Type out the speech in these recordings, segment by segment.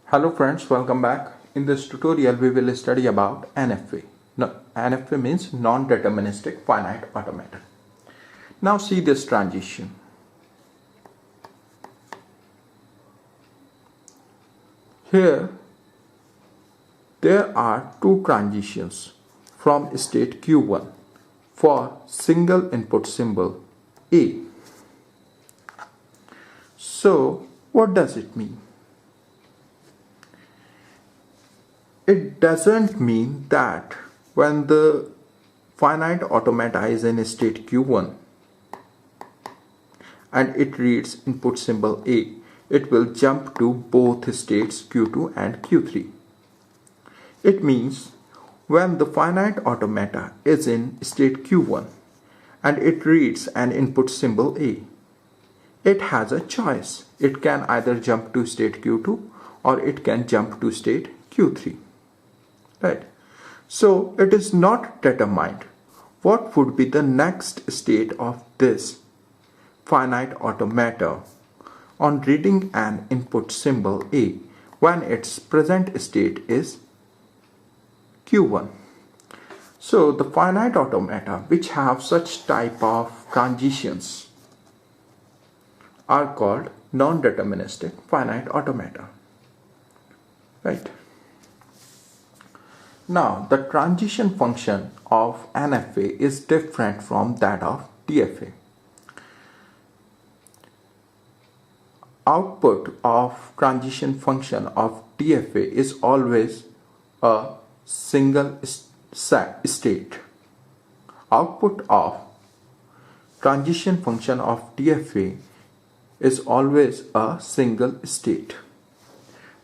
Hello friends, welcome back. In this tutorial we will study about NFA. NFA means non-deterministic finite automata. Now see this transition. Here there are two transitions from state Q1 for single input symbol A. So what does it mean? It doesn't mean that when the finite automata is in state Q1 and it reads input symbol A, it will jump to both states Q2 and Q3. It means when the finite automata is in state Q1 and it reads an input symbol A, it has a choice. It can either jump to state Q2 or it can jump to state Q3. Right. So it is not determined what would be the next state of this finite automata on reading an input symbol A when its present state is Q1. So the finite automata which have such type of transitions are called non-deterministic finite automata. Right. Now, the transition function of NFA is different from that of DFA. Output of transition function of DFA is always a single state. Output of transition function of DFA is always a single state.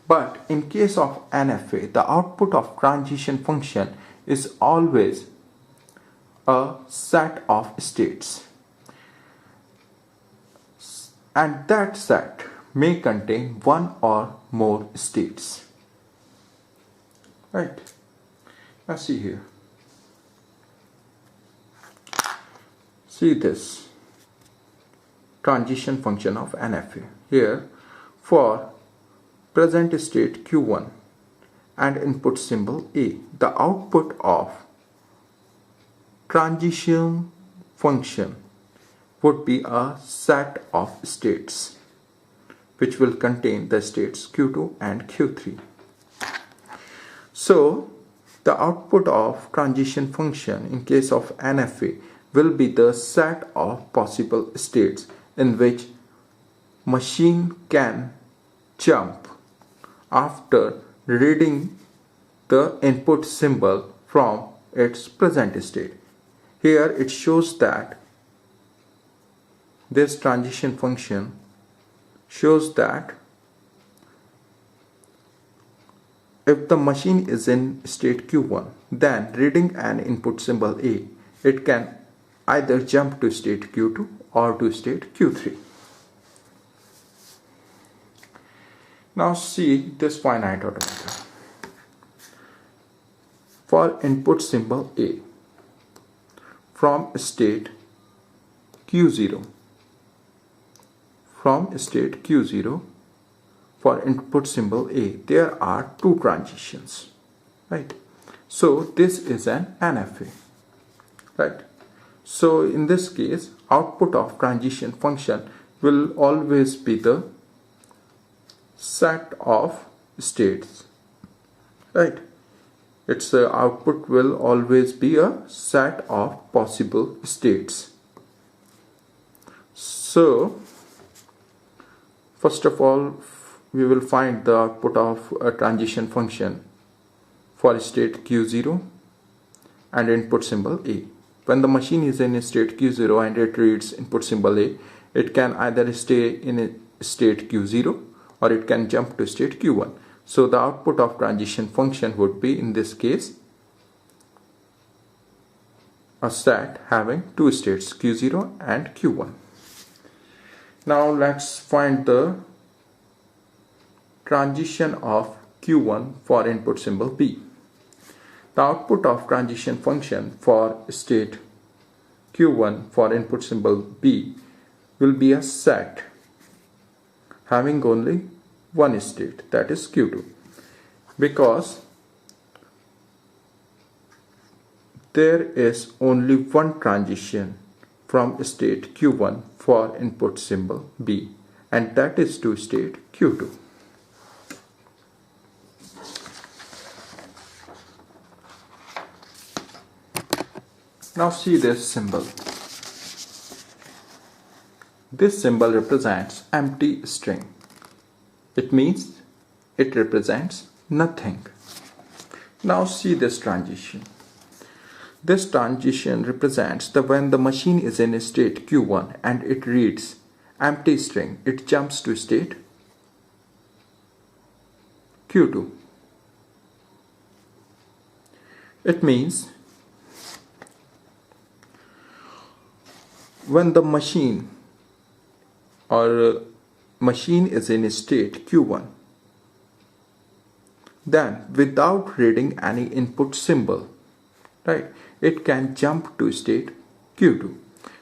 But in case of NFA, the output of transition function is always a set of states. And that set may contain one or more states. Right. Now see here. See this transition function of NFA. Here for present state Q1 and input symbol A, the output of transition function would be a set of states which will contain the states Q2 and Q3. So the output of transition function in case of NFA will be the set of possible states in which machine can jump after reading the input symbol from its present state. Here it shows that this transition function shows that if the machine is in state Q1, then reading an input symbol A, it can either jump to state Q2 or to state Q3. Now see this finite automata. For input symbol A from state Q0, for input symbol A, there are two transitions. Right. So this is an NFA. Right. So in this case, output of transition function will always be the set of states. Right. Its output will always be a set of possible states. So first of all, we will find the output of a transition function for state Q0 and input symbol A. When the machine is in state Q0 and it reads input symbol A, it can either stay in state Q0 or it can jump to state Q1. So the output of transition function would be, in this case, a set having two states Q0 and Q1. Now let's find the transition of Q1 for input symbol B. The output of transition function for state Q1 for input symbol B will be a set having only one state, that is Q2. because there is only one transition from state Q1 for input symbol B, and that is to state Q2. Now see this symbol. This symbol represents empty string. It means it represents nothing. Now see this transition. This transition represents when the machine is in state Q1 and it reads empty string, it jumps to state Q2. It means when the machine is in state Q1, then without reading any input symbol, right, it can jump to state Q2.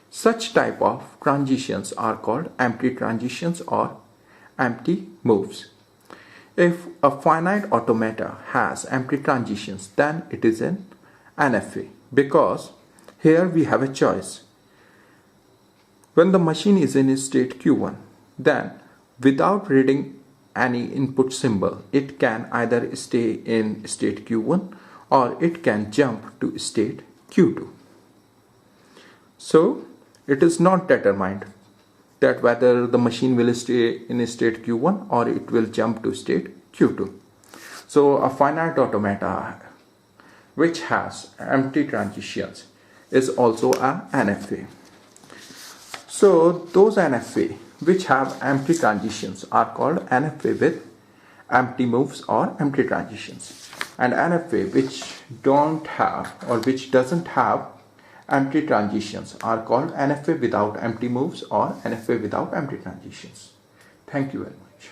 Such type of transitions are called empty transitions or empty moves. If a finite automata has empty transitions, then it is an NFA, because here we have a choice. When the machine is in state Q1, then without reading any input symbol, it can either stay in state Q1 or it can jump to state Q2. So it is not determined that whether the machine will stay in state Q1 or it will jump to state Q2. So a finite automata which has empty transitions is also a NFA. So those NFA which have empty transitions are called NFA with empty moves or empty transitions, and NFA which don't have or which doesn't have empty transitions are called NFA without empty moves or NFA without empty transitions. Thank you very much.